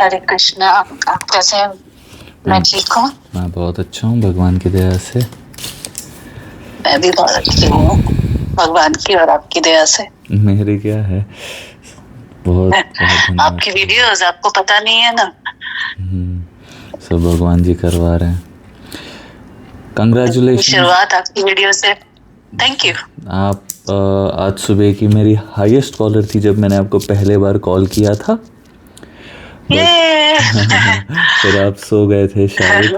हरे कृष्णा। आप कैसे हैं? मैं ठीक हूँ। मैं बहुत अच्छा हूँ भगवान की दया से। मैं भी बहुत अच्छी हूँ भगवान की और आपकी दया से। मेरी क्या है, बहुत बहुत धन्यवाद। आपकी वीडियोस आपको पता नहीं है ना, सब भगवान जी करवा रहे हैं। कंग्रेचुलेशन। शुरुआत आपकी वीडियो से। Thank you. आप आज सुबह की मेरी हाईएस्ट कॉलर थी जब मैंने आपको पहले बार कॉल किया था। फिर आप सो गए थे शायद।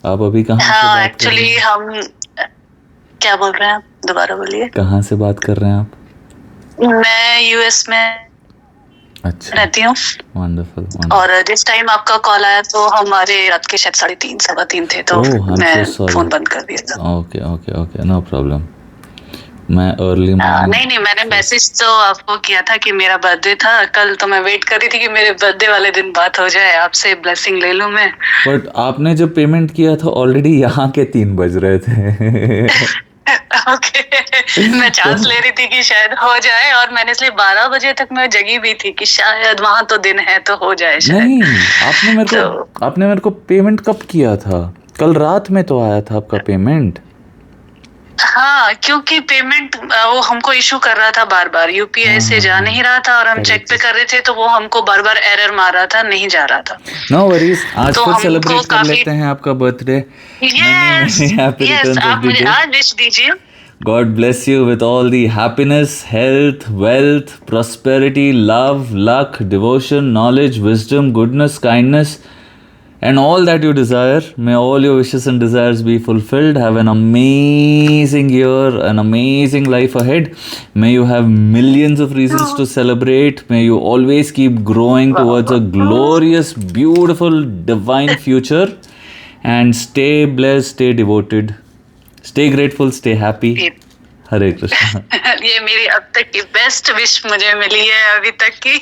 आप अभी कहाँ से हाँ, बात कर रहे एक्चुअली हैं? हम क्या बोल रहे हैं आप? दोबारा बोलिए। कहाँ से बात कर रहे हैं आप? मैं यूएस में अच्छा, रहती हूँ। वंडरफुल। और जिस टाइम आपका कॉल आया तो हमारे रात के शायद 3:30 सवा 3 थे, तो मैं फोन बंद कर दिया था। Okay okay okay, no problem. मैं अर्ली मॉर्निंग नहीं, मैंने मैसेज तो आपको किया था कि मेरा बर्थडे था कल, तो मैं वेट कर रही थी कि मेरे बर्थडे वाले दिन बात हो जाए, आपसे ब्लेसिंग ले लूं मैं। बट आपने जब पेमेंट किया था ऑलरेडी यहाँ के 3 बज रहे थे। ओके, मैं चांस ले रही थी कि शायद हो जाए, और मैंने इसलिए 12 बजे तक मैं जगी भी थी कि शायद वहां तो दिन है तो हो जाए शायद। नहीं, आपने मेरे को पेमेंट कब किया था? कल रात में तो आया था आपका पेमेंट। हाँ, क्योंकि पेमेंट वो हमको इशू कर रहा था बार बार, यूपीआई से जा नहीं रहा था, और हम चेक पे कर रहे थे तो वो हमको बार बार एरर मार रहा था, नहीं जा रहा था। नो वरीज, आज तो फिर हमको सेलिब्रेट कर काफी लेते हैं आपका बर्थडे। यस, आप मुझे आज विश दीजिए। God bless you with all the happiness, health, wealth, prosperity, love, luck, devotion, knowledge, wisdom, goodness, kindness, and all that you desire. May all your wishes and desires be fulfilled. Have an amazing year, an amazing life ahead. May you have millions of reasons to celebrate. May you always keep growing towards a glorious, beautiful, divine future. And stay blessed, stay devoted. Stay grateful, stay happy. हरे कृष्णा। ये मेरी अब तक की best wish मुझे मिली है अभी तक की।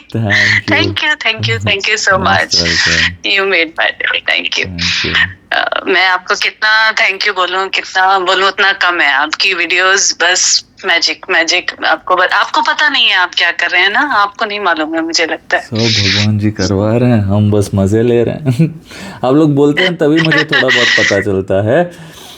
Thank you so much. You made my day. Thank you. मैं आपको कितना थैंक यू बोलूं, कितना बोलूं उतना कम है। आपकी वीडियोस बस मैजिक। आपको पता नहीं है आप क्या कर रहे हैं ना, आपको नहीं मालूम है, मुझे लगता है। सब भगवान जी करवा रहे हैं, हम बस मजे ले रहे हैं। आप लोग बोलते हैं तभी मुझे थोड़ा बहुत पता चलता है।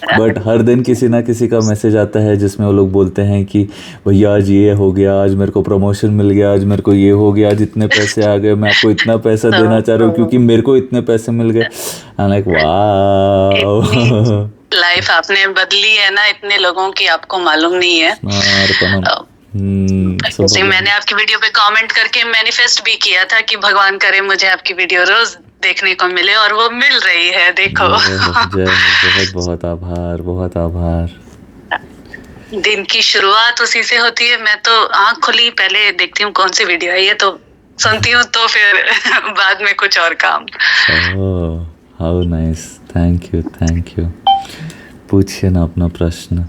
बट हर दिन किसी ना किसी का मैसेज आता है जिसमें वो लोग बोलते हैं कि भैया आज ये हो गया, आज मेरे को प्रमोशन मिल गया, आज मेरे को ये हो गया, आज इतने पैसे आ गए, मैं आपको इतना पैसा देना चाह रहा हूँ क्योंकि मेरे को इतने पैसे मिल गए। लाइक वाह, लाइफ आपने बदली है ना इतने लोगों की, आपको मालूम नहीं है। जैसे मैंने आपकी वीडियो पे कमेंट करके मैनिफेस्ट भी किया था कि भगवान करे मुझे आपकी वीडियो रोज देखने को मिले, और वो मिल रही है, देखो। बहुत बहुत आभार, बहुत आभार। दिन की शुरुआत उसी से होती है। मैं तो आंख खुली पहले देखती हूँ कौन सी वीडियो आई है, तो सुनती हूँ, तो फिर बाद में कुछ और काम। How nice, thank you. पूछिए ना अपना प्रश्न।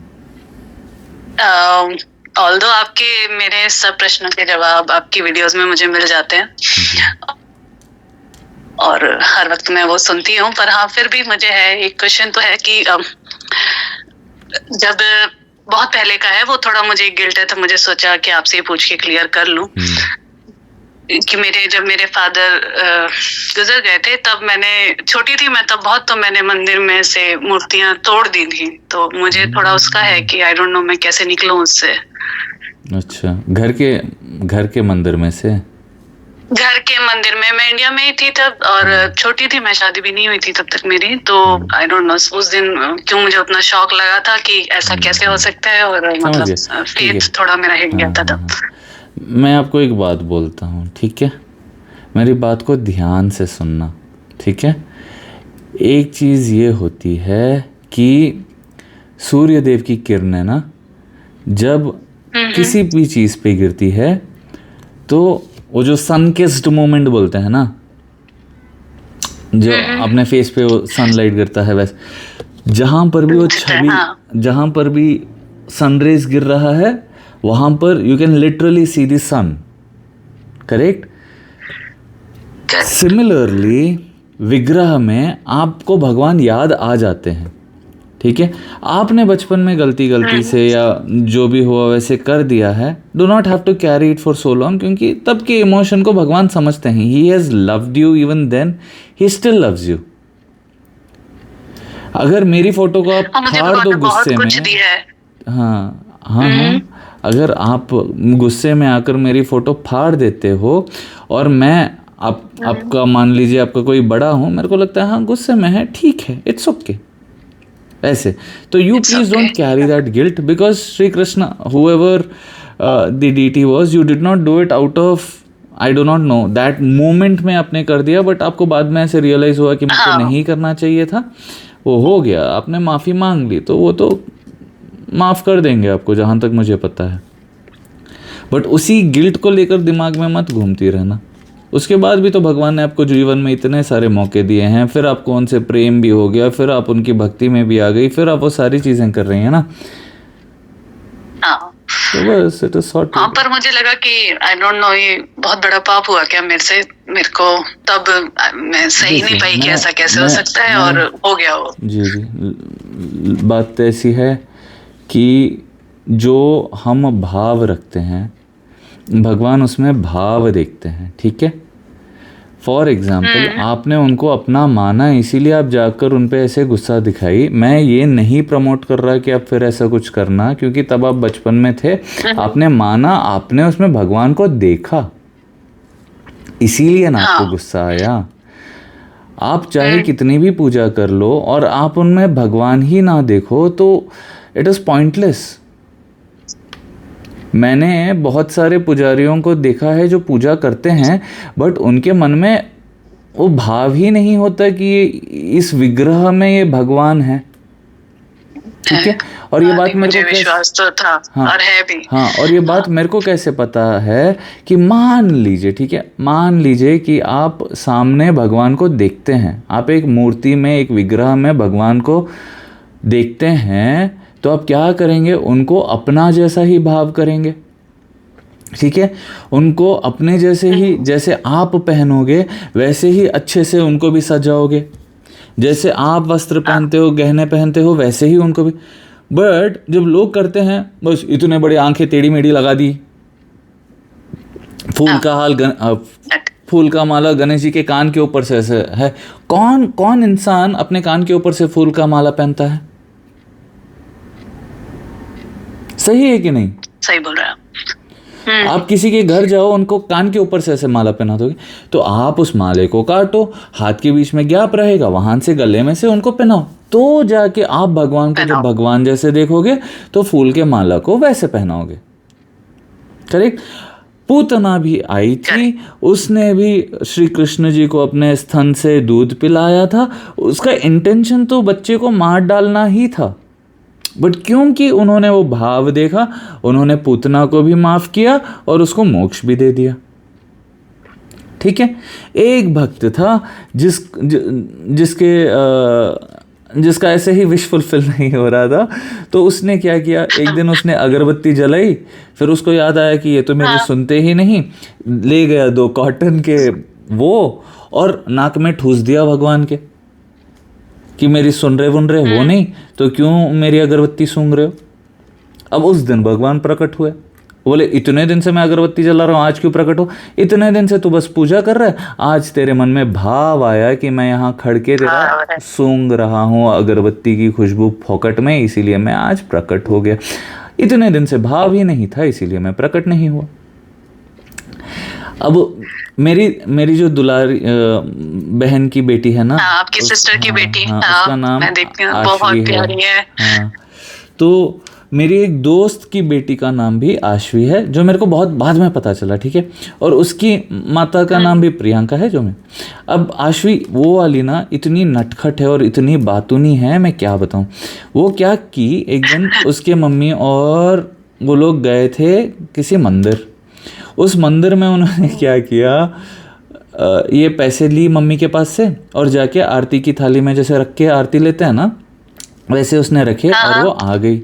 ऑल्दो आपके मेरे सब प्रश्नों के जवाब आपकी वीडियोस में मुझे मिल जाते हैं, और हर वक्त मैं वो सुनती हूँ, पर हाँ फिर भी मुझे है एक क्वेश्चन तो है कि जब बहुत पहले का है, वो थोड़ा मुझे गिल्ट है, तो मुझे सोचा कि आपसे ही पूछ के क्लियर कर लूं कि जब मेरे फादर गुजर गए थे, तब मैंने छोटी थी मैं तब बहुत, तो मैंने मंदिर में से मूर्तियां तोड़ दी थी, तो मुझे थोड़ा उसका है कि आई डोंट नो मैं कैसे निकलूं उससे। अच्छा, घर के मंदिर में से? घर के मंदिर में। मैं इंडिया में ही थी तब, और छोटी थी मैं, शादी भी नहीं हुई थी तब तक मेरी, तो आई डोंट नो उस दिन क्यों मुझे उतना शौक लगा था कि ऐसा कैसे हो सकता है, और मतलब फेथ थोड़ा मेरा हिट गया था तब। मैं आपको एक बात बोलता हूँ, ठीक है? मेरी बात को ध्यान से सुनना, ठीक है? एक चीज़ ये होती है कि सूर्य देव की किरणें ना जब किसी भी चीज़ पे गिरती है, तो वो जो सन किस्ड मोमेंट बोलते हैं ना, जो अपने फेस पे वो सनलाइट गिरता है, वैसे जहाँ पर भी वो छवि, जहाँ पर भी सनरेज गिर रहा है, वहाँ पर you can literally see the sun, correct? Similarly विग्रह में आपको भगवान याद आ जाते हैं, ठीक है, आपने बचपन में गलती से या जो भी हुआ वैसे कर दिया है, do not have to carry it for so long, क्योंकि तब के इमोशन को भगवान समझते हैं. He has loved you even then, he still loves you. अगर मेरी फोटो को आप फाड़ दो गुस्से में, हाँ, अगर आप गुस्से में आकर मेरी फोटो फाड़ देते हो और मैं आपका मान लीजिए आपका कोई बड़ा हूँ, मेरे को लगता है हाँ गुस्से में है, ठीक है, इट्स ओके, ऐसे. तो you please don't carry that guilt, because Shri Krishna whoever the deity was, you did not do it out of, I do not know, that moment में आपने कर दिया, बट आपको बाद में ऐसे रियलाइज हुआ कि मुझे नहीं करना चाहिए था, वो हो गया, आपने माफ़ी मांग ली, तो वो तो माफ़ कर देंगे आपको, जहाँ तक मुझे पता है. बट उसी गिल्ट को लेकर दिमाग में मत घूमती रहना. उसके बाद भी तो भगवान ने आपको जीवन में इतने सारे मौके दिए हैं, फिर आपको उनसे प्रेम भी हो गया, फिर आप उनकी भक्ति में भी आ गई, फिर आप वो सारी चीज़ें कर रही हैं ना. तो बस इट इज सॉर्ट. हाँ, पर मुझे लगा कि आई डोंट नो, ये बहुत बड़ा पाप हुआ क्या मेरे से, मेरे को तब मैं सही नहीं पाई कि ऐसा कैसे हो सकता है, और हो गया वो. जी, बात तो ऐसी है कि जो हम भाव रखते हैं भगवान उसमें भाव देखते हैं. ठीक है, फॉर एग्जाम्पल आपने उनको अपना माना, इसीलिए आप जाकर उन पे ऐसे गुस्सा दिखाई. मैं ये नहीं प्रमोट कर रहा कि आप फिर ऐसा कुछ करना, क्योंकि तब आप बचपन में थे, आपने माना, आपने उसमें भगवान को देखा, इसीलिए ना आपको गुस्सा आया. आप चाहे कितनी भी पूजा कर लो और आप उनमें भगवान ही ना देखो तो इट इज़ पॉइंटलेस. मैंने बहुत सारे पुजारियों को देखा है जो पूजा करते हैं, बट उनके मन में वो भाव ही नहीं होता कि ये इस विग्रह में ये भगवान है. ठीक है, और ये बात मेरे को विश्वास तो था, और है भी. हाँ, और ये बात मेरे को कैसे पता है कि मान लीजिए, ठीक है, मान लीजिए कि आप सामने भगवान को देखते हैं, आप एक मूर्ति में, एक विग्रह में भगवान को देखते हैं, तो आप क्या करेंगे, उनको अपना जैसा ही भाव करेंगे. ठीक है, उनको अपने जैसे ही, जैसे आप पहनोगे वैसे ही अच्छे से उनको भी सजाओगे, जैसे आप वस्त्र पहनते हो, गहने पहनते हो, वैसे ही उनको भी. बट जब लोग करते हैं, बस इतने बड़े आंखें टेढ़ी मेढ़ी लगा दी, फूल का माला गणेश जी के कान के ऊपर से ऐसे है. कौन इंसान अपने कान के ऊपर से फूल का माला पहनता है? सही है कि नहीं? सही बोल रहे हैं आप किसी के घर जाओ, उनको कान के ऊपर से ऐसे माला पहना दोगे, तो आप उस माले को काटो, हाथ के बीच में गैप रहेगा, वहां से गले में से उनको पहनाओ, तो जाके आप भगवान को जब भगवान जैसे देखोगे तो फूल के माला को वैसे पहनाओगे. करेक्ट. पूतना भी आई थी, उसने भी श्री कृष्ण जी को अपने स्तन से दूध पिलाया था, उसका इंटेंशन तो बच्चे को मार डालना ही था, बट क्योंकि उन्होंने वो भाव देखा, उन्होंने पूतना को भी माफ किया और उसको मोक्ष भी दे दिया. ठीक है, एक भक्त था जिसका ऐसे ही विश फुलफिल नहीं हो रहा था, तो उसने क्या किया, एक दिन उसने अगरबत्ती जलाई, फिर उसको याद आया कि ये तो मेरे सुनते ही नहीं, ले गया 2 कॉटन के वो और नाक में ठूस दिया भगवान के कि मेरी सुन रहे हो नहीं, तो क्यों मेरी अगरबत्ती सूंघ रहे हो. अब उस दिन भगवान प्रकट हुए, बोले इतने दिन से मैं अगरबत्ती जला रहा हूँ, आज क्यों प्रकट हो? इतने दिन से तू बस पूजा कर रहा है, आज तेरे मन में भाव आया कि मैं यहाँ खड़ के तेरा सूंघ रहा हूँ अगरबत्ती की खुशबू फोकट में, इसीलिए मैं आज प्रकट हो गया. इतने दिन से भाव ही नहीं था, इसीलिए मैं प्रकट नहीं हुआ. अब मेरी जो दुलारी बहन की बेटी है ना, आपकी सिस्टर की बेटी, उसका नाम मैं देखती हूँ, बहुत प्यारी है. हाँ, तो मेरी एक दोस्त की बेटी का नाम भी आश्वी है, जो मेरे को बहुत बाद में पता चला. ठीक है, और उसकी माता का नाम भी प्रियंका है. जो मैं अब आश्वी वो वाली ना इतनी नटखट है और इतनी बातूनी है, मैं क्या बताऊँ. वो क्या की, एक दिन उसके मम्मी और वो लोग गए थे किसी मंदिर. उस मंदिर में उन्होंने क्या किया, ये पैसे ली मम्मी के पास से और जाके आरती की थाली में जैसे रख के आरती लेते हैं ना, वैसे उसने रखे और वो आ गई.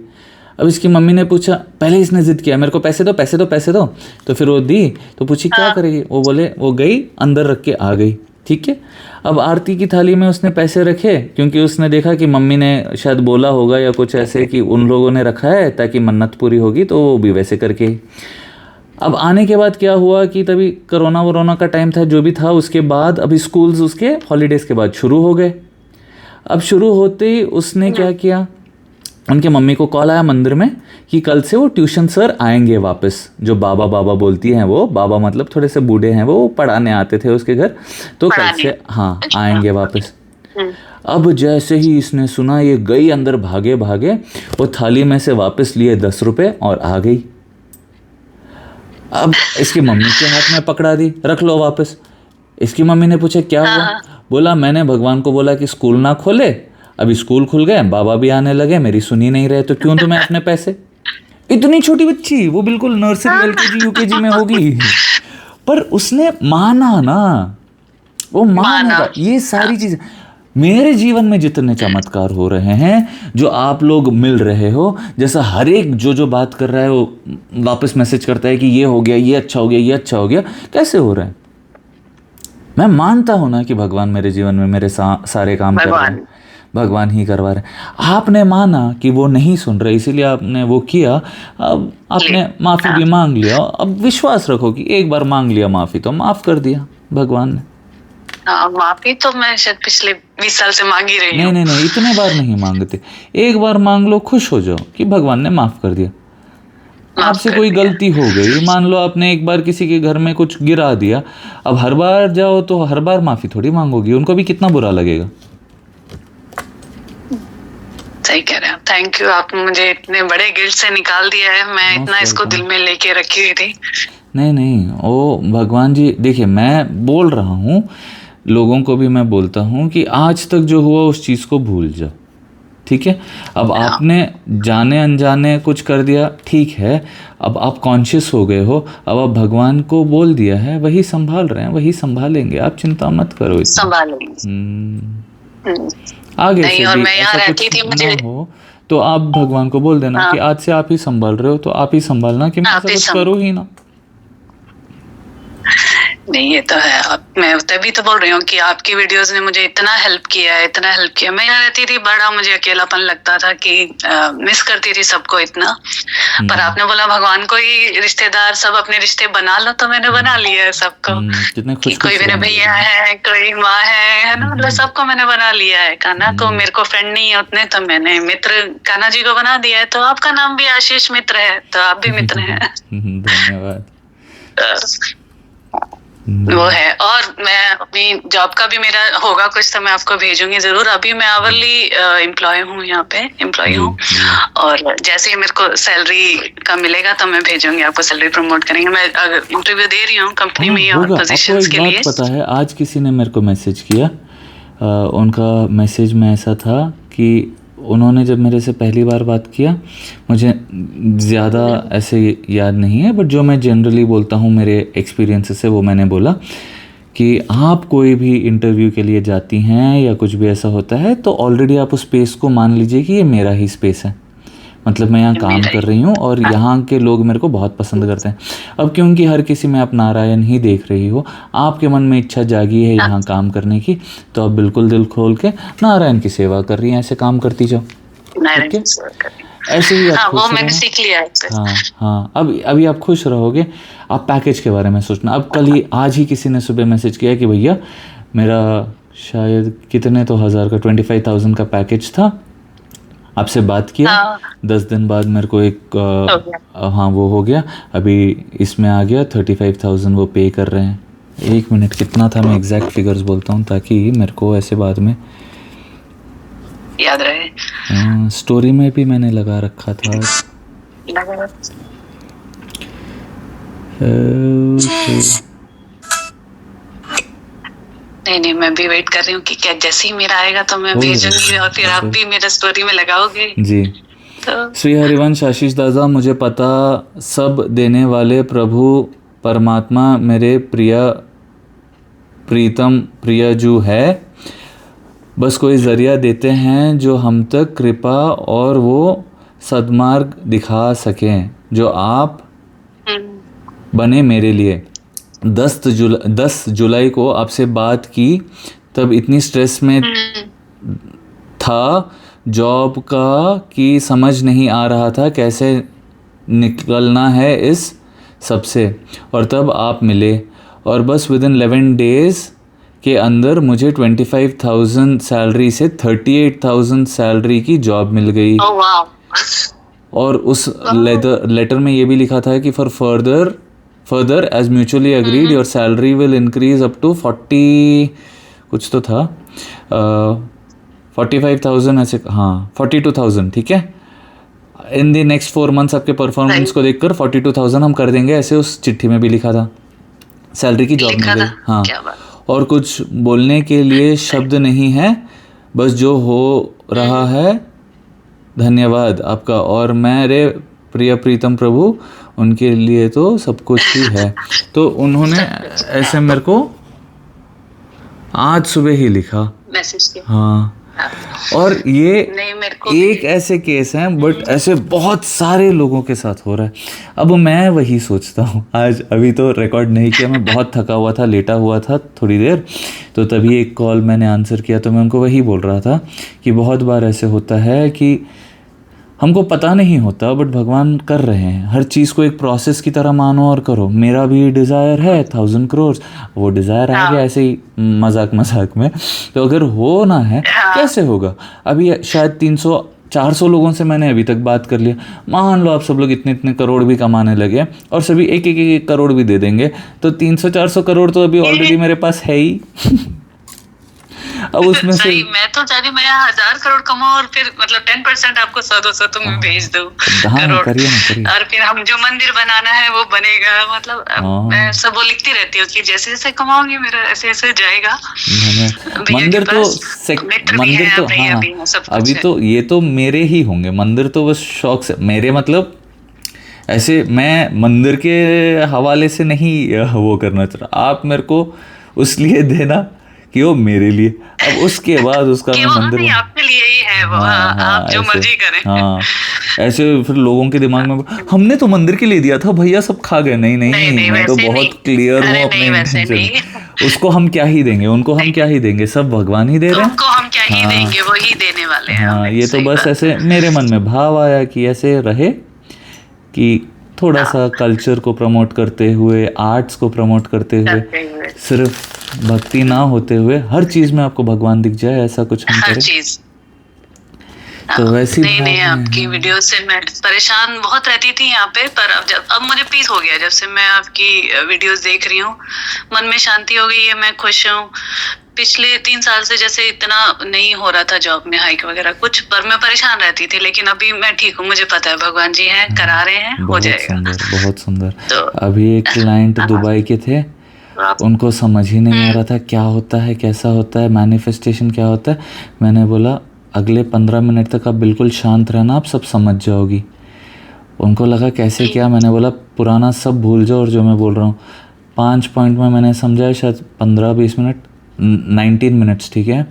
अब इसकी मम्मी ने पूछा, पहले इसने जिद किया मेरे को पैसे दो पैसे दो पैसे दो, तो फिर वो दी, तो पूछी क्या करेगी, वो बोले वो गई अंदर रख के आ गई. ठीक है। अब आरती की थाली में उसने पैसे रखे, क्योंकि उसने देखा कि मम्मी ने शायद बोला होगा या कुछ ऐसे कि उन लोगों ने रखा है ताकि मन्नत पूरी होगी, तो वो भी वैसे करके। अब आने के बाद क्या हुआ कि तभी कोरोना वरोना का टाइम था, जो भी था। उसके बाद अभी स्कूल्स उसके हॉलीडेज़ के बाद शुरू हो गए। अब शुरू होते ही उसने क्या किया, उनके मम्मी को कॉल आया मंदिर में कि कल से वो ट्यूशन सर आएंगे वापस, जो बाबा बाबा बोलती हैं वो, बाबा मतलब थोड़े से बूढ़े हैं, वो पढ़ाने आते थे उसके घर, तो कल से हाँ आएंगे वापस। अब जैसे ही इसने सुना, ये गई अंदर भागे भागे, वो थाली में से वापस लिए 10 रुपए और आ गई। अब इसकी मम्मी के हाथ में पकड़ा दी, रख लो वापस। इसकी मम्मी ने पूछा क्या हुआ, बोला मैंने भगवान को बोला कि स्कूल ना खोले, अभी स्कूल खुल गए, बाबा भी आने लगे, मेरी सुनी नहीं रहे, तो क्यों तुम्हें अपने पैसे। इतनी छोटी बच्ची, वो बिल्कुल नर्सरी एलकेजी यूकेजी में होगी, पर उसने माना ना, वो माना। ये सारी चीजें मेरे जीवन में जितने चमत्कार हो रहे हैं, जो आप लोग मिल रहे हो, जैसा हर एक जो बात कर रहा है वो वापस मैसेज करता है कि ये हो गया, ये अच्छा हो गया, ये अच्छा हो गया, कैसे हो रहा है। मैं मानता हूं ना कि भगवान मेरे जीवन में मेरे सारे काम कर रहे हैं, भगवान ही करवा रहे हैं। आपने माना कि वो नहीं सुन रहे, इसीलिए आपने वो किया, अब आपने माफ़ी भी मांग लिया। अब विश्वास रखो कि एक बार मांग लिया माफ़ी, तो माफ़ कर दिया भगवान ने। माफी तो मैं शायद पिछले 20 साल से मांग ही रही हूँ। नहीं, इतने बार नहीं मांगते, एक बार मांग लो, खुश हो जाओ कि भगवान ने माफ़ कर दिया। आपसे कोई गलती हो गई, मान लो आपने एक बार किसी के घर में कुछ गिरा दिया, अब हर बार जाओ तो हर बार माफ़ी थोड़ी मांगोगी, उनको भी कितना बुरा लगेगा। सही कह रहे हैं, थैंक यू, आप मुझे इतने बड़े गिल्ट से निकाल दिया है, मैं इतना इसको दिल में लेके रखी हुई थी। नहीं, ओ भगवान जी, देखिए मैं बोल रहा हूँ, लोगों को भी मैं बोलता हूँ कि आज तक जो हुआ उस चीज़ को भूल जाओ, ठीक है। अब आपने जाने अनजाने कुछ कर दिया, ठीक है, अब आप कॉन्शियस हो गए हो, अब आप भगवान को बोल दिया है, वही संभाल रहे हैं, वही संभालेंगे, आप चिंता मत करो, आगे से भी ऐसा कुछ ना हो तो आप भगवान को बोल देना कि आज से आप ही संभाल रहे हो, तो आप ही संभालना, कि मैं ऐसा कुछ करूँ ही ना। नहीं, ये तो है। मैं तभी तो बोल रही हूँ कि आपकी वीडियोस ने मुझे इतना हेल्प किया है, इतना हेल्प किया। मैं यहाँ रहती थी, बड़ा मुझे अकेलापन लगता था कि मिस करती थी सबको इतना, पर आपने बोला भगवान को ही रिश्तेदार सब अपने रिश्ते बना लो, तो मैंने बना लिया है सबको, कि कोई मेरे भैया है, कोई माँ है ना, मतलब सबको मैंने बना लिया है। कान्हा को मेरे को फ्रेंड नहीं है उतने, तो मैंने मित्र कान्हा जी को बना दिया है। तो आपका नाम भी आशीष मित्र है, तो आप भी मित्र हैं। धन्यवाद। वो है। और मैं अपनी जॉब का भी मेरा होगा कुछ, तो मैं आपको भेजूंगी जरूर। अभी मैं आवरली एम्प्लॉय हूँ, यहाँ पे एम्प्लॉय हूँ, और जैसे ही मेरे को सैलरी का मिलेगा तो मैं भेजूंगी आपको, सैलरी प्रमोट करेंगे। मैं इंटरव्यू दे रही हूँ कंपनी में और पोजीशंस के लिए। पता है, आज किसी ने मेरे को मैसेज किया, उनका मैसेज में ऐसा था कि उन्होंने जब मेरे से पहली बार बात किया, मुझे ज़्यादा ऐसे याद नहीं है, बट जो मैं जनरली बोलता हूँ मेरे एक्सपीरियंस से, वो मैंने बोला कि आप कोई भी इंटरव्यू के लिए जाती हैं या कुछ भी ऐसा होता है, तो ऑलरेडी आप उस स्पेस को मान लीजिए कि ये मेरा ही स्पेस है, मतलब मैं यहाँ काम कर रही हूँ और यहाँ के लोग मेरे को बहुत पसंद करते हैं। अब क्योंकि हर किसी में आप नारायण ही देख रही हो, आपके मन में इच्छा जागी है यहाँ काम करने की, तो आप बिल्कुल दिल खोल के नारायण की सेवा कर रही हैं, ऐसे काम करती जाओ, ठीक है। ऐसे ही आप खुश मैंने सीख लिया। हाँ, अभी आप खुश रहोगे। आप पैकेज के बारे में सोचना। अब कल ही, आज ही किसी ने सुबह मैसेज किया कि भैया मेरा शायद कितने तो हज़ार का 25,000 का पैकेज था, आपसे बात किया, 10 दिन बाद मेरे को एक हाँ वो हो गया, अभी इसमें आ गया 35,000 वो पे कर रहे हैं। 1 मिनट कितना था, मैं एग्जैक्ट फिगर्स बोलता हूँ ताकि मेरे को ऐसे बाद में याद रहे। स्टोरी में भी मैंने लगा रखा था। नहीं, मैं भी वेट कर रही हूँ कि क्या जैसे ही मेरा आएगा तो मैं भेजूंगी, और फिर आप भी मेरा स्टोरी में लगाओगे जी। श्री हरिवंश आशीष दादा, मुझे पता सब देने वाले प्रभु परमात्मा मेरे प्रीतम प्रियजू है, बस कोई ज़रिया देते हैं जो हम तक कृपा और वो सद्मार्ग दिखा सकें जो आप बने मेरे लिए। 10 जुलाई को आपसे बात की, तब इतनी स्ट्रेस में था जॉब का कि समझ नहीं आ रहा था कैसे निकलना है इस सबसे, और तब आप मिले और बस विदिन 11 डेज़ के अंदर मुझे 25,000 सैलरी से 38,000 सैलरी की जॉब मिल गई। और उस लेटर में ये भी लिखा था कि for further as mutually agreed your salary will increase up to 40 कुछ तो था 45,000 ऐसे, हाँ 42,000, ठीक है। इन द नेक्स्ट 4 मंथ्स आपके परफॉर्मेंस को देखकर 42,000 हम कर देंगे, ऐसे उस चिट्ठी में भी लिखा था। सैलरी की जॉब मिल गई। हाँ, और कुछ बोलने के लिए शब्द नहीं है, बस जो हो रहा है धन्यवाद आपका, और मेरे प्रिय प्रीतम प्रभु उनके लिए तो सब कुछ ही है। तो उन्होंने ऐसे मेरे को आज सुबह ही लिखा मैसेज किया। हाँ, और ये एक ऐसे केस हैं, बट ऐसे बहुत सारे लोगों के साथ हो रहा है। अब मैं वही सोचता हूँ, आज अभी तो रिकॉर्ड नहीं किया, मैं बहुत थका हुआ था, लेटा हुआ था थोड़ी देर, तो तभी एक कॉल मैंने आंसर किया, तो मैं उनको वही बोल रहा था कि बहुत बार ऐसे होता है कि हमको पता नहीं होता, बट भगवान कर रहे हैं। हर चीज़ को एक प्रोसेस की तरह मानो और करो। मेरा भी डिज़ायर है 1000 करोड़, वो डिज़ायर आ गया ऐसे ही मजाक में, तो अगर होना है कैसे होगा। अभी शायद 300-400 लोगों से मैंने अभी तक बात कर लिया, मान लो आप सब लोग इतने करोड़ भी कमाने लगे और सभी एक करोड़ भी दे देंगे, तो 300-400 करोड़ तो अभी ऑलरेडी मेरे पास है ही। अब उसमें से मैं तो चाहती मैं 1000 करोड़ कमाऊं और फिर मतलब 10% आपको 100-200 तो मैं भेज दूं। हाँ, करिए ना। और फिर हम जो मंदिर बनाना है वो बनेगा। मतलब मैं सब वो लिखती रहती हूँ कि जैसे जैसे कमाऊंगी मेरा ऐसे ऐसे जाएगा। मंदिर तो हाँ, अभी तो ये तो मेरे ही होंगे मंदिर, तो बस शौक से मेरे, मतलब ऐसे मैं मंदिर के हवाले से नहीं वो करना चाह रहा। आप मेरे को उस लिए देना कि वो मेरे लिए, अब उसके बाद उसका मैं मंदिर आपके लिए ही है वो। आप जो मर्जी करें। हाँ, ऐसे फिर लोगों के दिमाग में हमने तो मंदिर के लिए दिया था भैया, सब खा गए। नहीं, मैं तो बहुत क्लियर हूँ अपने इंटेंशन। उसको हम क्या ही देंगे, उनको हम क्या ही देंगे, सब भगवान ही दे रहे हैं। उनको हम क्या ही देंगे, वो ही देने वाले हैं। हाँ, ये तो बस ऐसे मेरे मन में भाव आया कि ऐसे रहे कि थोड़ा सा कल्चर को प्रमोट करते हुए, आर्ट्स को प्रमोट करते हुए, सिर्फ भक्ति ना होते हुए हर चीज में आपको भगवान दिख जाए, ऐसा कुछ हम करें। तो वैसे नहीं, आपकी वीडियो से मैं परेशान बहुत रहती थी यहाँ पे, पर अब मुझे पीस हो गया। जब से मैं आपकी वीडियोस देख रही हूँ, मन में शांति हो गई है, मैं खुश हूँ। पिछले 3 साल से जैसे इतना नहीं हो रहा था जॉब में हाइक वगैरह कुछ, पर मैं परेशान रहती थी, लेकिन अभी मैं ठीक हूँ। मुझे पता है भगवान जी हैं, करा रहे हैं, हो जाएगा। बहुत सुंदर। तो अभी एक क्लाइंट दुबई के थे, उनको समझ ही नहीं आ रहा था क्या होता है, कैसा होता है, मैनिफेस्टेशन क्या होता है। मैंने बोला अगले 15 मिनट तक आप बिल्कुल शांत रहना, आप सब समझ जाओगी। उनको लगा कैसे क्या, मैंने बोला पुराना सब भूल जाओ और जो मैं बोल रहा हूँ 5 पॉइंट में मैंने समझाया, शायद 15-20 मिनट, 19 मिनट्स, ठीक है।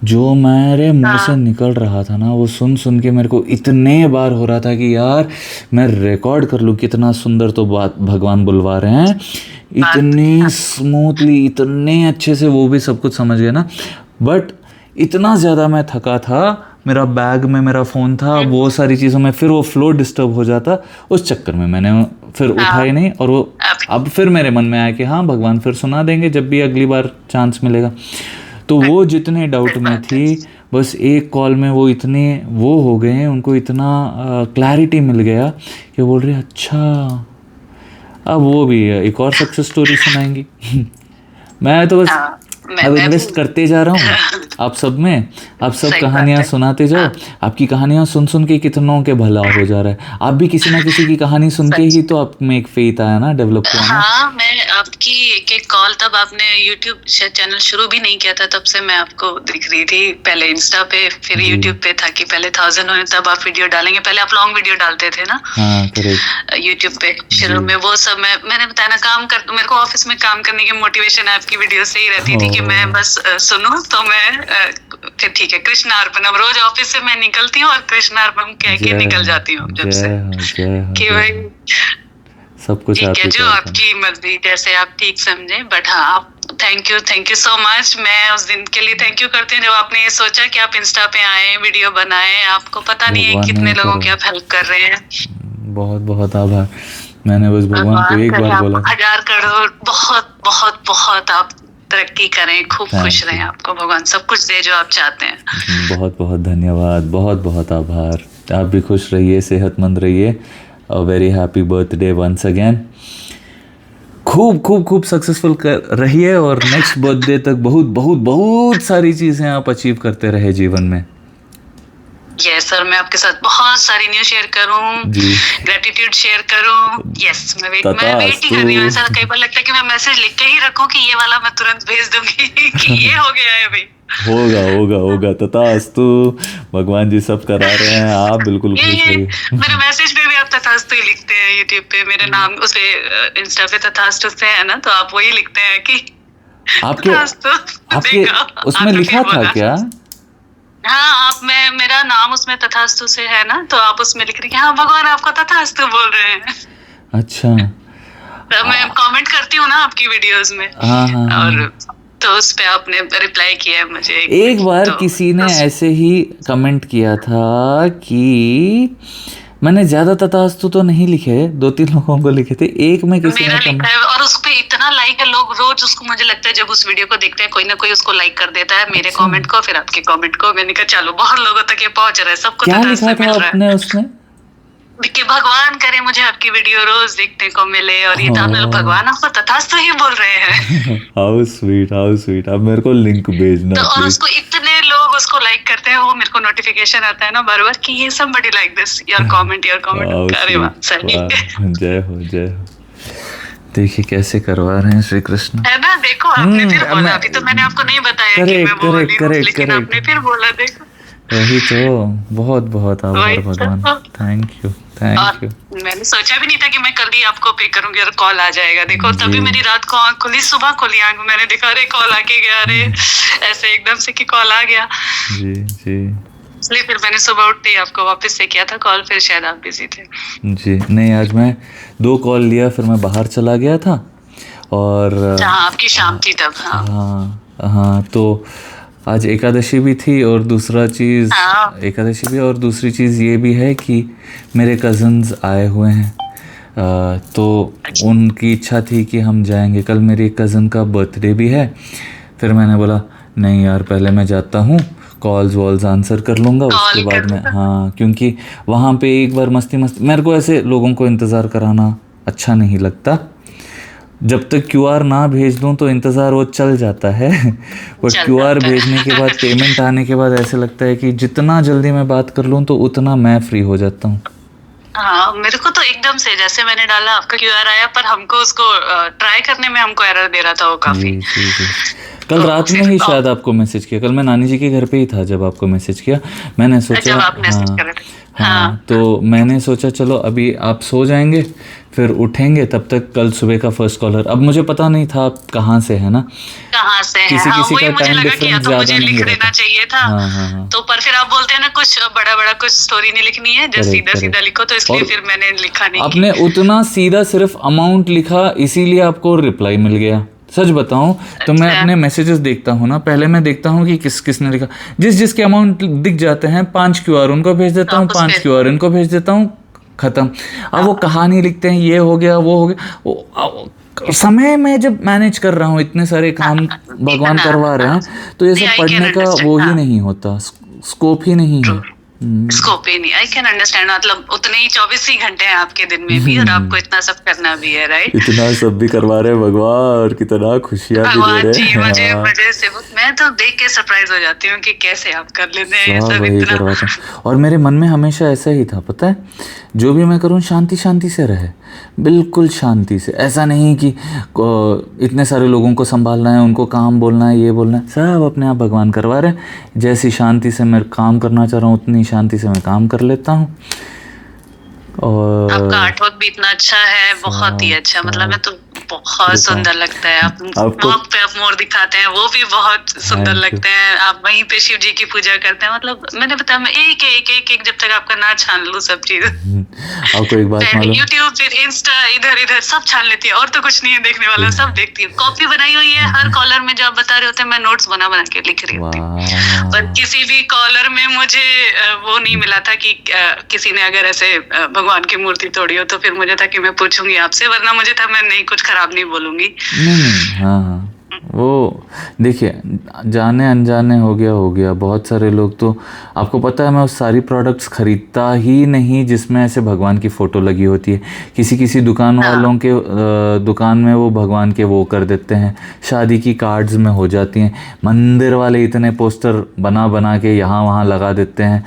जो मेरे मुंह से निकल रहा था ना, वो सुन के मेरे को इतने बार हो रहा था कि यार मैं रिकॉर्ड कर लूँ, कितना सुंदर तो बात भगवान बुलवा रहे हैं, इतनी स्मूथली, इतने अच्छे से, वो भी सब कुछ समझ गया ना। बट इतना ज़्यादा मैं थका था, मेरा बैग में मेरा फ़ोन था, वो सारी चीज़ों में फिर वो फ्लो डिस्टर्ब हो जाता, उस चक्कर में मैंने फिर उठा ही नहीं। और वो अब फिर मेरे मन में आया कि हाँ भगवान फिर सुना देंगे जब भी अगली बार चांस मिलेगा। तो वो जितने डाउट में थी, बस एक कॉल में वो इतने वो हो गए, उनको इतना क्लैरिटी मिल गया कि बोल रहे अच्छा अब वो भी एक और सक्सेस स्टोरी सुनाएंगी। मैं तो बस अब इन्वेस्ट करते जा रहा हूँ आप सब में, आप सब कहानियाँ सुनाते जाओ। आपकी कहानियाँ सुन के कितनों के भला हो जा रहा है। आप भी किसी ना किसी की कहानी सुन के ही तो आप में एक फेथ आया ना, डेवलप हुआ ना। हाँ, मैं आपकी एक कॉल, तब आपने यूट्यूब चैनल शुरू भी नहीं किया था, तब से मैं आपको दिख रही थी। पहले इंस्टा पे, फिर यूट्यूब पे था कि पहले 1000 होने तब आप वीडियो डालेंगे। पहले आप लॉन्ग वीडियो डालते थे ना यूट्यूब पे शुरू में। वो सब मैंने बताया ना, काम कर, मेरे को ऑफिस में काम करने की मोटिवेशन आपकी वीडियो से ही रहती थी कि मैं बस सुनूं तो मैं फिर ठीक है कृष्णा अर्पण। अब रोज ऑफिस से मैं निकलती हूँ और कृष्णा अर्पण कह के निकल जाती हूँ जब से कि भाई सब कुछ आप ठीक ही है, जो करते हैं। आपकी मर्जी, जैसे आप ठीक समझे। बट हाँ, आप थैंक यू सो मच। मैं उस दिन के लिए थैंक यू करती हूँ जब आपने ये सोचा कि आप इंस्टा पे आए, वीडियो बनाए। आपको पता नहीं है भगवान कितने नहीं लोगों की करो। आप हेल्प कर रहे हैं। बहुत बहुत आभार। मैंने बस भगवान को भगवान एक करे बार आप बोला था, 1000 करोड़ बहुत बहुत बहुत आप तरक्की करें, खूब खुश थैंक रहें। यू। आपको भगवान सब कुछ दे जो आप चाहते हैं। बहुत बहुत धन्यवाद, बहुत बहुत आभार। आप भी खुश रहिए, सेहतमंद रहिए। Very happy birthday once again. खूब खूब खूब सक्सेसफुल कर रहिए और नेक्स्ट बर्थडे तक बहुत बहुत बहुत सारी चीज़ें आप अचीव करते रहे जीवन में। यस सर, मैं आपके साथ बहुत सारी न्यूज़ शेयर करूं, जी ग्रेटिट्यूड शेयर करूं। यस, मैं वेट ही कर रही हूँ। ऐसा कई बार लगता है कि मैं मैसेज लिख के ही रखूं कि ये वाला मैं तुरंत भेज दूंगी कि ये हो गया है भाई। होगा होगा होगा, तथास्तु। भगवान जी सब करा रहे हैं, आप बिल्कुल खुश ये रहिए। मेरे मैसेज पे भी आप तथास्तु ही लिखते हैं यूट्यूब पे, मेरे नाम उसे इंस्टा पे तथास्तु से है ना, तो आप वही लिखते हैं कि आपके तथास्तु। आपके देखा, उसमें आपने लिखा फिर था बोला। क्या? हाँ, आप मैं मेरा नाम उसमें तथास्तु से है ना, तो आप उसमें लिख रही हैं हाँ भगवान आपको तथास्तु बोल रहे हैं। अच्छा। तो मैं कमेंट करती हूँ ना आपकी वीडियोस में, हाँ हाँ और हाँ। तो उस पे आपने रिप्लाई किया है मुझे एक बार तो किसी ने ऐसे ही कमेंट किया था कि मैंने ज़्यादा तथास्तु तो नहीं लिखे, 2-3 लोगों को लिखे थे। एक में किसी मेरा ने लिखा है और उस पे इतना लाइक है, लोग रोज उसको, मुझे लगता है जब उस वीडियो को देखते हैं कोई ना कोई उसको लाइक कर देता है, मेरे अच्छा। कमेंट को फिर आपके कमेंट को। मैंने कहा चलो बहुत लोगों तक ये पहुंच रहा है, सबको क्या तथास्तु लिखा था मिल रहा है आपने उसमें? कि भगवान करे मुझे आपकी वीडियो रोज देखने को मिले। और ये तो आपने भगवान आपको तथास्तु ही बोल रहे हैं। How sweet, how sweet. अब मेरे को लिंक भेजना तो और प्लीज। उसको इतने लोग उसको लाइक करते हैं, वो मेरे को नोटिफिकेशन आता है ना बार बार कि ये somebody like this, your comment, your comment। How अरे वाह, स्वीट, सही वाह, जय हो जय हो। देखिए कैसे करवा रहे हैं श्री कृष्ण। है ना। देखो आपने फिर बोला, मैं अभी तो मैंने आपको नहीं बताया कि करेक्ट मैं वो वाली हूँ, करेक्ट लेकिन करेक्ट आपने फिर बोला। देखो वही तो। बहुत बहुत आभार वही भगवान। तो। थैंक यू और थैंक यू। मैंने सोचा भी नहीं था कि मैं कल ही आपको पे करूंगी और कॉल आ जाएगा। देखो जी। तभी मेरी रात को आँख खुली, सुबह खुली आँख, मैंने देखा अरे कॉल आके गया, अरे ऐसे एकदम से कि कॉल आ गया। जी जी इसलिए फिर मैंने सुबह उठते ही आपको वापस से किया था कॉल, फिर शायद आप बिजी थे। जी। नहीं, आज मैं 2 कॉल लिया, फिर मैं बाहर चला गया था और हाँ, आपकी शाम थी तब। हाँ हाँ हाँ, तो आज एकादशी भी थी और दूसरा चीज़, हाँ। एकादशी भी और दूसरी चीज़ ये भी है कि मेरे कज़न्स आए हुए हैं, तो उनकी इच्छा थी कि हम जाएंगे। कल मेरी कज़न का बर्थडे भी है। फिर मैंने बोला नहीं यार, पहले मैं जाता हूँ, कॉल्स वॉल्स आंसर कर लूँगा, उसके बाद में। हाँ, क्योंकि वहाँ पे एक बार मस्ती मेरे को ऐसे लोगों को इंतज़ार कराना अच्छा नहीं लगता। जब तक क्यूआर ना भेज दूं तो इंतज़ार वो चल जाता है, बट क्यूआर भेजने के बाद, पेमेंट आने के बाद ऐसे लगता है कि जितना जल्दी मैं बात कर लूं तो उतना मैं फ्री हो जाता हूँ। हाँ, मेरे को तो एकदम से जैसे मैंने डाला आपका क्यूआर आया, पर हमको उसको ट्राई करने में हमको एरर दे रहा था वो काफी। जी जी। कल रात में ही शायद आपको मैसेज किया। कल मैं नानी जी के घर पे ही था जब आपको मैसेज किया। मैंने सोचा, आप मैसेज कर रहे थे। हाँ, तो मैंने सोचा चलो अभी आप सो जाएंगे, फिर उठेंगे, तब तक कल सुबह का फर्स्ट कॉलर। अब मुझे पता नहीं था आप कहाँ से है ना, कहाँ से है। किसी हाँ, किसी वही का मुझे टाइम लगा कि या डिफरेंस तो मुझे ज़्यादा लिख नहीं देना रहता। चाहिए था। हाँ हाँ हाँ। तो पर फिर आप बोलते हैं ना कुछ बड़ा बड़ा कुछ स्टोरी नहीं लिखनी है, जो सीधा सीधा लिखो, तो इसलिए फिर मैंने लिखा नहीं। आपने उतना सीधा सिर्फ अमाउंट लिखा, इसीलिए आपको रिप्लाई मिल गया। सच बताऊं तो मैं अपने मैसेजेस देखता हूँ ना, पहले मैं देखता हूँ कि किसने लिखा। जिसके अमाउंट दिख जाते हैं, 5 क्यूआर उनको भेज देता हूँ, 5 क्यूआर इनको भेज देता हूँ, खत्म। अब वो कहानी लिखते हैं, ये हो गया वो हो गया। समय में जब मैनेज कर रहा हूँ, इतने सारे काम भगवान करवा रहे हैं, तो ये सब पढ़ने का वो ही नहीं होता, स्कोप ही नहीं है। स्कोप ही नहीं। I can understand. मतलब उतने ही 24 ही घंटे हैं आपके दिन में भी, और आपको इतना सब करना भी है, राइट। इतना सब भी करवा रहे हैं भगवान, कितना खुशियाँ भी दे रहे हैं। मुझे से मैं तो देख के सरप्राइज हो जाती हूँ कि कैसे आप कर लेते हैं ये सब वही इतना। करवाते हैं। और मेरे मन में हमेशा ऐसा ही था, पता है, जो भी मैं करूँ शांति शांति से रहे, बिल्कुल शांति से। ऐसा नहीं कि इतने सारे लोगों को संभालना है, उनको काम बोलना है, ये बोलना है, सब अपने आप भगवान करवा रहे हैं। जैसी शांति से मैं काम करना चाह रहा हूँ, उतनी शांति से मैं काम कर लेता हूँ। और आपका आर्टवर्क भी इतना अच्छा है, बहुत ही अच्छा। मतलब मैं तो बहुत सुंदर लगता है। आप आपको वॉक पे आप मोर दिखाते हैं, वो भी बहुत सुंदर थैंक यू। लगते हैं। आप वहीं पे शिव जी की पूजा करते हैं। मतलब मैंने बताया, मैं एक एक एक एक जब तक आपका ना छान लूं सब चीज, आपको एक बात मालूम, यूट्यूब फिर इंस्टा इधर इधर सब छान लेती है, और तो कुछ नहीं है देखने वाला, सब देखती है। कॉपी बनाई हुई है हर कॉलर में, जो आप बता रहे होते हैं मैं नोट्स बना बना के लिख रही होती हूँ। वाह पर किसी भी कॉलर में मुझे वो नहीं मिला था कि किसी ने अगर ऐसे भगवान की मूर्ति तोड़ी हो, तो फिर मुझे था कि मैं पूछूंगी आपसे, वरना मुझे था मैं नहीं कुछ खराब नहीं बोलूंगी। नहीं, हाँ हाँ, वो देखिए, जाने अनजाने हो गया। बहुत सारे लोग तो, आपको पता है मैं उस सारी प्रोडक्ट्स खरीदता ही नहीं जिसमें ऐसे भगवान की फ़ोटो लगी होती है। किसी दुकान वालों के दुकान में वो भगवान के वो कर देते हैं, शादी की कार्ड्स में हो जाती हैं। मंदिर वाले इतने पोस्टर बना बना के यहाँ वहाँ लगा देते हैं,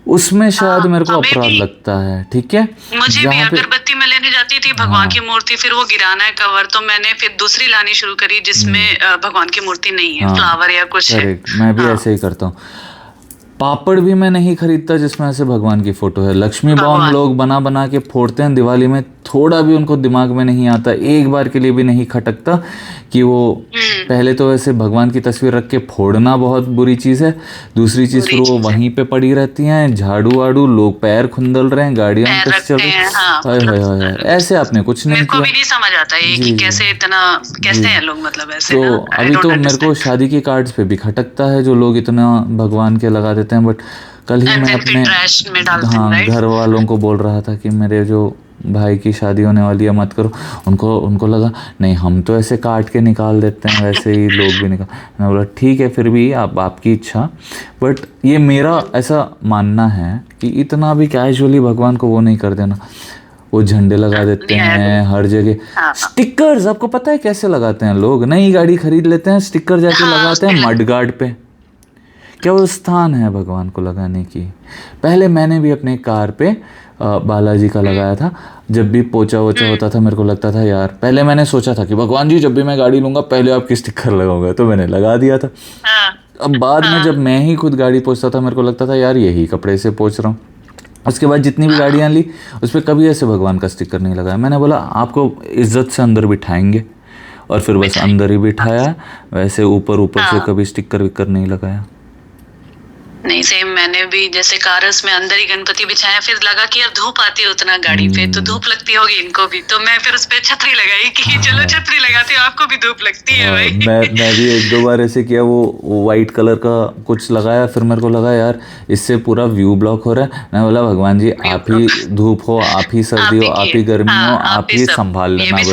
उसमें शायद मेरे को अपराध लगता है। ठीक है, मुझे भी जहाँ पे अगरबत्ती में लेने जाती थी भगवान की मूर्ति, फिर वो गिराना है कवर, तो मैंने फिर दूसरी लानी शुरू करी जिसमें भगवान की मूर्ति नहीं है, फ्लावर या कुछ है। करेक्ट, मैं भी ऐसे ही करता हूँ। पापड़ भी मैं नहीं खरीदता जिसमें ऐसे भगवान की फोटो है। लक्ष्मी बॉम्ब लोग बना बना के फोड़ते हैं दिवाली में, थोड़ा भी उनको दिमाग में नहीं आता, एक बार के लिए भी नहीं खटकता कि वो पहले तो ऐसे भगवान की तस्वीर रख के फोड़ना बहुत बुरी चीज़ है। दूसरी चीज़ फिर वो वहीं पे पड़ी रहती हैं, झाड़ू वाड़ू, लोग पैर खुंदल रहे हैं, गाड़ियों में कैसे चल रहे हैं, हाय हाय हाय, ऐसे आपने कुछ नहीं मेरे को किया। भी नहीं समझ आता ये कि कैसे इतना कैसे हैं लोग, मतलब ऐसे तो ना, I अभी don't तो मेरे को understand. शादी के कार्ड्स पे भी खटकता है जो लोग इतना भगवान के लगा देते हैं। बट कल ही And मैं then फिर अपने trash में डालते हैं, right? घर वालों को बोल रहा था कि मेरे जो भाई की शादी होने वाली है मत करो। उनको लगा नहीं, हम तो ऐसे काट के निकाल देते हैं, वैसे ही लोग भी निकाल। मैं बोला ठीक है, फिर भी आपकी इच्छा। बट ये मेरा ऐसा मानना है कि इतना भी कैजुअली भगवान को वो नहीं कर देना। वो झंडे लगा देते हैं हर जगह, स्टिकर्स, आपको पता है कैसे लगाते हैं लोग? नई गाड़ी खरीद लेते हैं, स्टिकर जाके लगाते हैं मडगार्ड पे। क्या वो स्थान है भगवान को लगाने की? पहले मैंने भी अपने कार पे बालाजी का लगाया था। जब भी पोछा वोछा होता था मेरे को लगता था यार, पहले मैंने सोचा था कि भगवान जी जब भी मैं गाड़ी लूँगा पहले आपकी स्टिकर लगाऊंगा, तो मैंने लगा दिया था। अब बाद में जब मैं ही खुद गाड़ी पोछता था मेरे को लगता था यार यही कपड़े से पोछ रहा हूँ। उसके बाद जितनी भी गाड़ियाँ ली उस पर कभी ऐसे भगवान का स्टिकर नहीं लगाया। मैंने बोला आपको इज्जत से अंदर बिठाएंगे, और फिर बस अंदर ही बिठाया, वैसे ऊपर से कभी स्टिकर विकर नहीं लगाया। नहीं, सेम मैंने भी जैसे कारस में अंदर ही गणपति बिछाया, फिर लगा कि यार धूप आती है उतना गाड़ी पे, तो धूप लगती होगी इनको भी, तो मैं फिर उस पे छतरी लगाई कि चलो छतरी लगाती हूँ, आपको भी धूप लगती है भाई। मैं भी एक दो बार ऐसे किया, वो वाइट कलर का कुछ लगाया, फिर मेरे को लगा यार इससे पूरा व्यू ब्लॉक हो रहा है। मैं बोला भगवान जी आप ही धूप हो, आप ही सर्दी हो, आप ही गर्मी हो, आप ही संभाल लेना बस।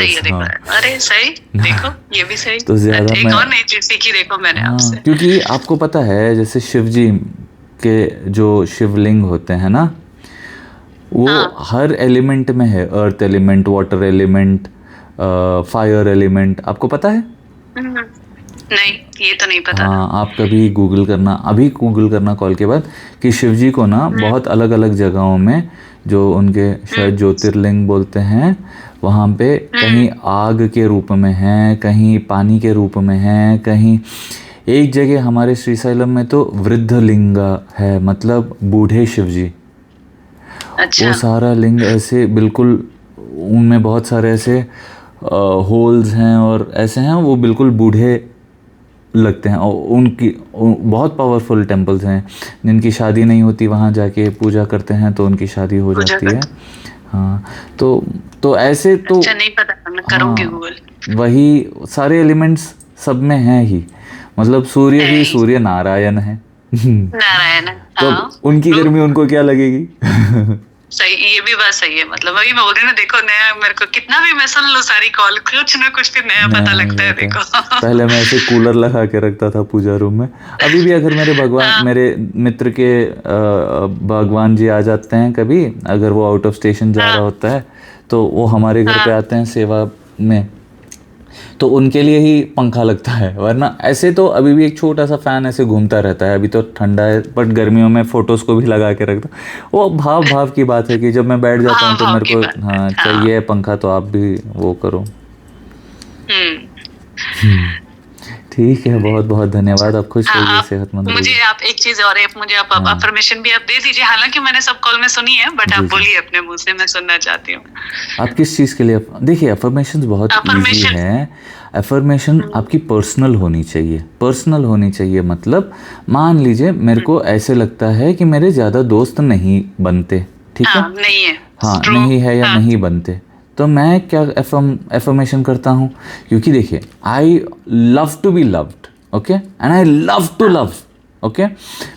अरे सही, देखो ये भी सही। तो ज्यादा एक और नई चीज सीखी देखो मैंने आपसे। क्योंकि आपको पता है जैसे शिव जी के जो शिवलिंग होते हैं ना, वो हर एलिमेंट में है। Earth element, water element, fire element, आपको पता है? नहीं, ये तो नहीं पता। हाँ, आप कभी गूगल करना, अभी गूगल करना कॉल के बाद, कि शिव जी को ना बहुत अलग अलग जगहों में, जो उनके शायद ज्योतिर्लिंग बोलते हैं, वहाँ पे कहीं आग के रूप में है, कहीं पानी के रूप में है, कहीं एक जगह हमारे श्रीशैलम में तो वृद्ध लिंग है, मतलब बूढ़े शिव जी। अच्छा। वो सारा लिंग ऐसे बिल्कुल, उनमें बहुत सारे ऐसे होल्स हैं और ऐसे हैं, वो बिल्कुल बूढ़े लगते हैं। और उनकी बहुत पावरफुल टेम्पल्स हैं, जिनकी शादी नहीं होती वहाँ जाके पूजा करते हैं तो उनकी शादी हो जाती है। हाँ, तो ऐसे तो अच्छा, नहीं पता, मैं करूँगी गूगल। वही सारे एलिमेंट्स सब में हैं ही, मतलब सूर्य भी सूर्य नारायण है। नारायण है, तो उनकी गर्मी उनको क्या लगेगी? सही, ये भी बात सही है। मतलब अभी मैं बोल रही हूँ ना, देखो नया, मेरे को कितना भी मैं सुन लूँ सारी कॉल, कुछ ना कुछ फिर नया पता लगता है। देखो पहले मैं ऐसे कूलर लगा के रखता था पूजा रूम में। अभी भी अगर मेरे मेरे मित्र के भगवान जी आ जाते हैं कभी, अगर वो आउट ऑफ स्टेशन जा रहा होता है तो वो हमारे घर पे आते हैं सेवा में, तो उनके लिए ही पंखा लगता है, वरना ऐसे तो अभी भी एक छोटा सा फैन ऐसे घूमता रहता है। अभी तो ठंडा है, बट गर्मियों में फोटोज को भी लगा के रखता। वो भाव की बात है कि जब मैं बैठ जाता हूँ तो मेरे को चाहिए पंखा, तो आप भी वो करो। ठीक है, बहुत बहुत धन्यवाद। आप खुश रहिए, सेहतमंद रहिए। मुझे आप एक चीज और है, मुझे आप अफर्मेशन भी आप दे दीजिए, हालांकि मैंने सब कॉल में सुनी है, बट आप बोलिए अपने मुंह से, मैं सुनना चाहती हूँ। आप किस चीज़ के लिए? देखिए, अफर्मेशन बहुत ईजी है। अफर्मेशन आपकी पर्सनल होनी चाहिए। पर्सनल होनी चाहिए मतलब, मान लीजिए मेरे को ऐसे लगता है कि मेरे ज़्यादा दोस्त नहीं बनते, ठीक है? नहीं है, हाँ, नहीं है या नहीं बनते, तो मैं क्या एफर्मेशन करता हूँ, क्योंकि देखिए, I love to be loved, okay, and I love to love, okay.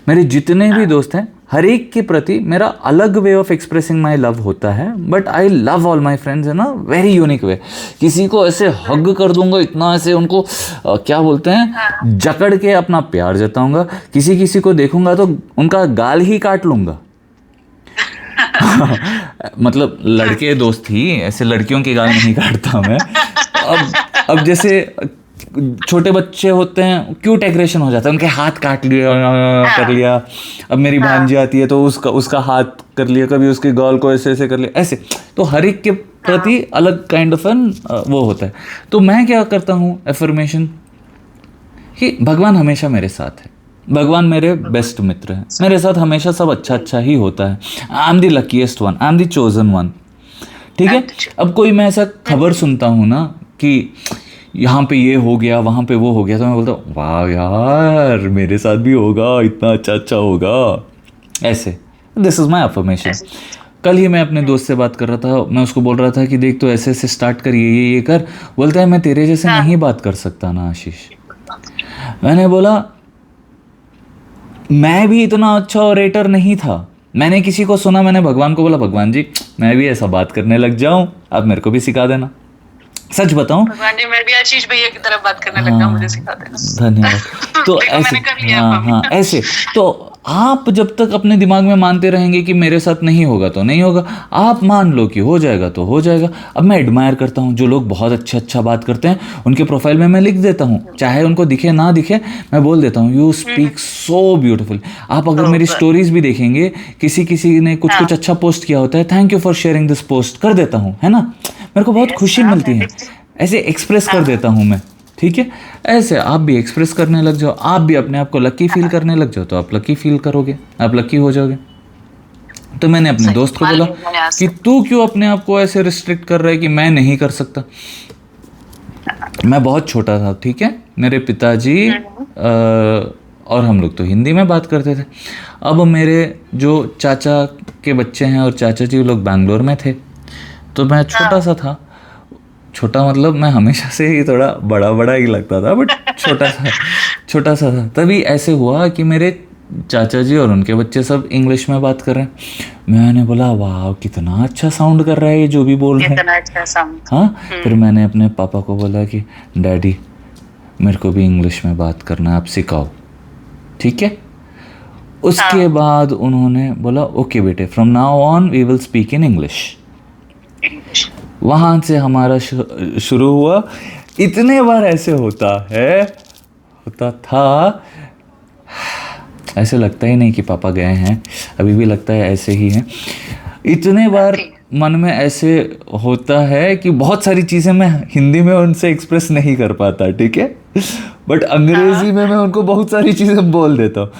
मेरे जितने भी दोस्त हैं, हर एक के प्रति मेरा अलग way of expressing my love होता है, but I love all my friends in a very unique way. किसी को ऐसे हग कर दूंगा, इतना ऐसे उनको क्या बोलते हैं, जकड़ के अपना प्यार जताऊंगा। किसी किसी को देखूंगा तो उनका गाल ही काट लूंगा। मतलब लड़के दोस्त ही, ऐसे लड़कियों के गाल नहीं काटता मैं। अब जैसे छोटे बच्चे होते हैं, क्यूट एग्रेशन हो जाता है, उनके हाथ काट लिया, कर लिया। अब मेरी भांजी आती है तो उसका हाथ कर लिया, कभी उसके गाल को ऐसे ऐसे कर लिया, ऐसे। तो हर एक के प्रति अलग काइंड ऑफ एन वो होता है। तो मैं क्या करता हूँ एफर्मेशन, कि भगवान हमेशा मेरे साथ है, भगवान मेरे बेस्ट मित्र हैं, मेरे साथ हमेशा सब अच्छा अच्छा ही होता है। I am the luckiest one, I am the chosen one, ठीक है। अब कोई मैं ऐसा खबर सुनता हूँ ना कि यहाँ पे ये हो गया, वहाँ पे वो हो गया, तो मैं बोलता हूँ वाह यार, मेरे साथ भी होगा, इतना अच्छा अच्छा होगा, ऐसे। This is my affirmation. कल ही मैं अपने दोस्त से बात कर रहा था, मैं उसको बोल रहा था कि देख, तो ऐसे ऐसे स्टार्ट करिए, ये कर। बोलता है मैं तेरे जैसे नहीं बात कर सकता ना आशीष। मैंने बोला मैं भी इतना अच्छा ऑरेटर नहीं था। मैंने किसी को सुना, मैंने भगवान को बोला, भगवान जी मैं भी ऐसा बात करने लग जाऊं, आप मेरे को भी सिखा देना। सच बताऊं, भगवान जी मैं भी आशीष भैया की तरह बात करने लग जाऊं, मुझे सिखा देना। धन्यवाद। तो ऐसे ऐसे तो आप जब तक अपने दिमाग में मानते रहेंगे कि मेरे साथ नहीं होगा तो नहीं होगा, आप मान लो कि हो जाएगा तो हो जाएगा। अब मैं एडमायर करता हूँ जो लोग बहुत अच्छा बात करते हैं, उनके प्रोफाइल में मैं लिख देता हूँ, चाहे उनको दिखे ना दिखे, मैं बोल देता हूँ यू स्पीक सो ब्यूटिफुल। आप अगर मेरी स्टोरीज भी देखेंगे, किसी ने कुछ अच्छा पोस्ट किया होता है, thank you for sharing this post कर देता हूँ, है ना, मेरे को बहुत खुशी मिलती है, ऐसे एक्सप्रेस कर देता हूँ मैं, ठीक है। ऐसे आप भी एक्सप्रेस करने लग जाओ, आप भी अपने आप को लकी फील करने लग जाओ, तो आप लकी फील करोगे, आप लकी हो जाओगे। तो मैंने अपने दोस्त को बोला कि तू क्यों अपने आप को ऐसे रिस्ट्रिक्ट कर रहा है कि मैं नहीं कर सकता। मैं बहुत छोटा था, ठीक है, मेरे पिताजी और हम लोग तो हिंदी में बात करते थे। अब मेरे जो चाचा के बच्चे हैं और चाचा जी लोग बैंगलोर में थे, तो मैं छोटा सा था। छोटा मतलब मैं हमेशा से ही थोड़ा बड़ा ही लगता था, बट छोटा सा था। तभी ऐसे हुआ कि मेरे चाचा जी और उनके बच्चे सब इंग्लिश में बात कर रहे हैं। मैंने बोला वाह कितना अच्छा साउंड कर रहा है ये जो भी बोल रहे हैं, अच्छा साउंड। हाँ। फिर मैंने अपने पापा को बोला कि डैडी मेरे को भी इंग्लिश में बात करना है, आप सिखाओ, ठीक है। उसके बाद उन्होंने बोला ओके बेटे, from now on we will speak in English. वहाँ से हमारा शुरू हुआ। इतने बार ऐसे होता था, ऐसे लगता ही नहीं कि पापा गए हैं, अभी भी लगता है ऐसे ही हैं। इतने बार मन में ऐसे होता है कि बहुत सारी चीज़ें मैं हिंदी में उनसे एक्सप्रेस नहीं कर पाता, ठीक है, बट अंग्रेजी में मैं उनको बहुत सारी चीज़ें बोल देता हूँ।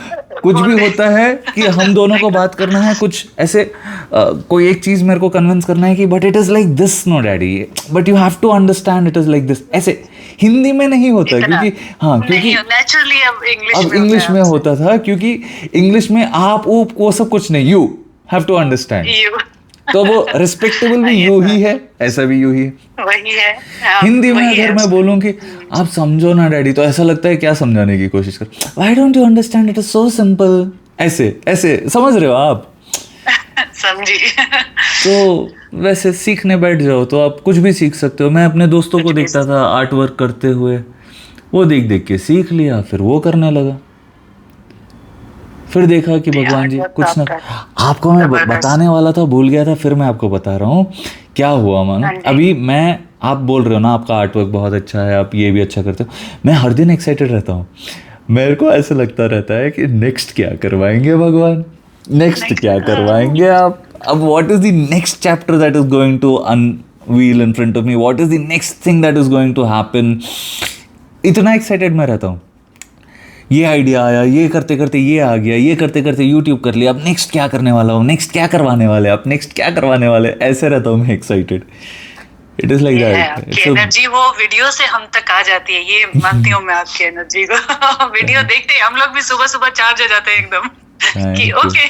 कुछ भी होता है कि हम दोनों को बात करना है, कुछ ऐसे कोई एक चीज़ मेरे को कन्विंस करना है कि but it is like this no daddy, but you have to understand it is like this, ऐसे हिंदी में नहीं होता, क्योंकि क्योंकि नेचुरली अब इंग्लिश में होता था, क्योंकि इंग्लिश में आप ऊप वो सब कुछ नहीं, यू हैव टू अंडरस्टैंड। तो वो रिस्पेक्टेबल भी यू ही है, ऐसा भी यू ही है, वही है। हिंदी में अगर मैं बोलूँ कि आप समझो ना डैडी, तो ऐसा लगता है क्या समझाने की कोशिश कर, why don't you understand, it is so simple, ऐसे समझ रहे हो आप, समझी। तो वैसे सीखने बैठ जाओ तो आप कुछ भी सीख सकते हो। मैं अपने दोस्तों को देखता था आर्ट वर्क करते हुए, वो देख के सीख लिया, फिर वो करने लगा। फिर देखा कि भगवान जी कुछ ना, आपको मैं बताने वाला था, भूल गया था, फिर मैं आपको बता रहा हूँ क्या हुआ। मानो अभी आप बोल रहे हो ना आपका आर्ट वर्क बहुत अच्छा है, आप ये भी अच्छा करते हो, मैं हर दिन एक्साइटेड रहता हूँ। मेरे को ऐसा लगता रहता है कि नेक्स्ट क्या करवाएंगे भगवान, नेक्स्ट क्या करवाएंगे आप, अब what is the next chapter that is going to unveil in front of me, what is the next thing that is going to happen. इतना एक्साइटेड मैं रहता हूँ, ये आइडिया आया, ये करते करते ये आ गया, ये करते करते यूट्यूब कर लिया, अब नेक्स्ट क्या करने वाला हूँ, नेक्स्ट क्या करवाने वाले, अब नेक्स्ट क्या करवाने वाले, ऐसे रहता हूँ मैं excited. It is like that. Energy वो वीडियो से हम तक आ जाती है, ये मानती हूँ मैं आपकी एनर्जी को. वीडियो देखते ही हम लोग भी सुबह सुबह चार्ज हो जाते हैं एकदम कि ओके.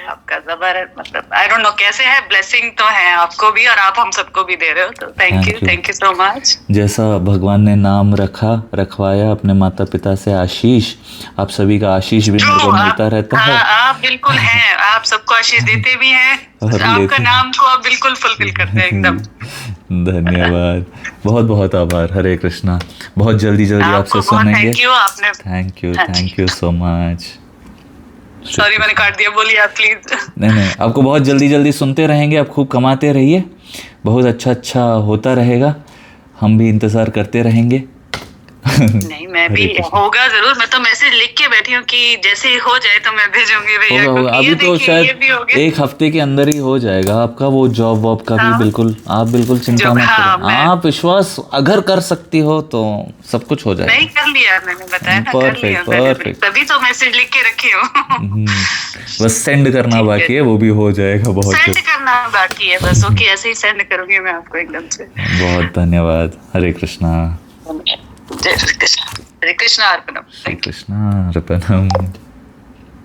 आपका जबरदस्त, मतलब आई डोंट नो कैसे है, ब्लेसिंग तो है आपको भी और आप हम सबको भी दे रहे हो, तो थैंक यू सो मच. जैसा भगवान ने नाम रखवाया अपने माता पिता से आशीष, आप सभी का आशीष भी मेरे को मिलता रहता है. आप बिल्कुल हैं, आप सबको आशीष देते भी हैं, आपका नाम को आप बिल्कुल फुलफिल करते हैं एकदम. धन्यवाद, बहुत बहुत आभार. हरे कृष्णा. बहुत जल्दी आपसे सुनेंगे. Thank you so much. Sorry मैंने काट दिया, बोलिए आप प्लीज. नहीं, आपको बहुत जल्दी सुनते रहेंगे. आप खूब कमाते रहिए, बहुत अच्छा होता रहेगा, हम भी इंतजार करते रहेंगे. नहीं मैं भी, होगा जरूर. मैं तो मैसेज लिख के बैठी हूँ कि जैसे ही हो जाए तो मैं भेजूंगी भैया को. अभी तो शायद एक हफ्ते के अंदर ही हो जाएगा आपका वो जॉब वॉब का भी. बिल्कुल, आप बिल्कुल चिंता मत करो. आप विश्वास अगर कर सकती हो तो सब कुछ हो जाएगा. नहीं, कर लिया मैंने, बताया ना, परफेक्ट. तभी तो मैसेज लिख के रखी हूँ. बस सेंड करना बाकी है, वो भी हो जाएगा. बहुत सेंड करना बाकी है बस. ओके, ऐसे ही सेंड करूंगी मैं आपको एकदम से. बहुत धन्यवाद. हरे कृष्णा. जय श्री कृष्ण. हरे कृष्णा अर्पणम. कृष्णा अर्पणम.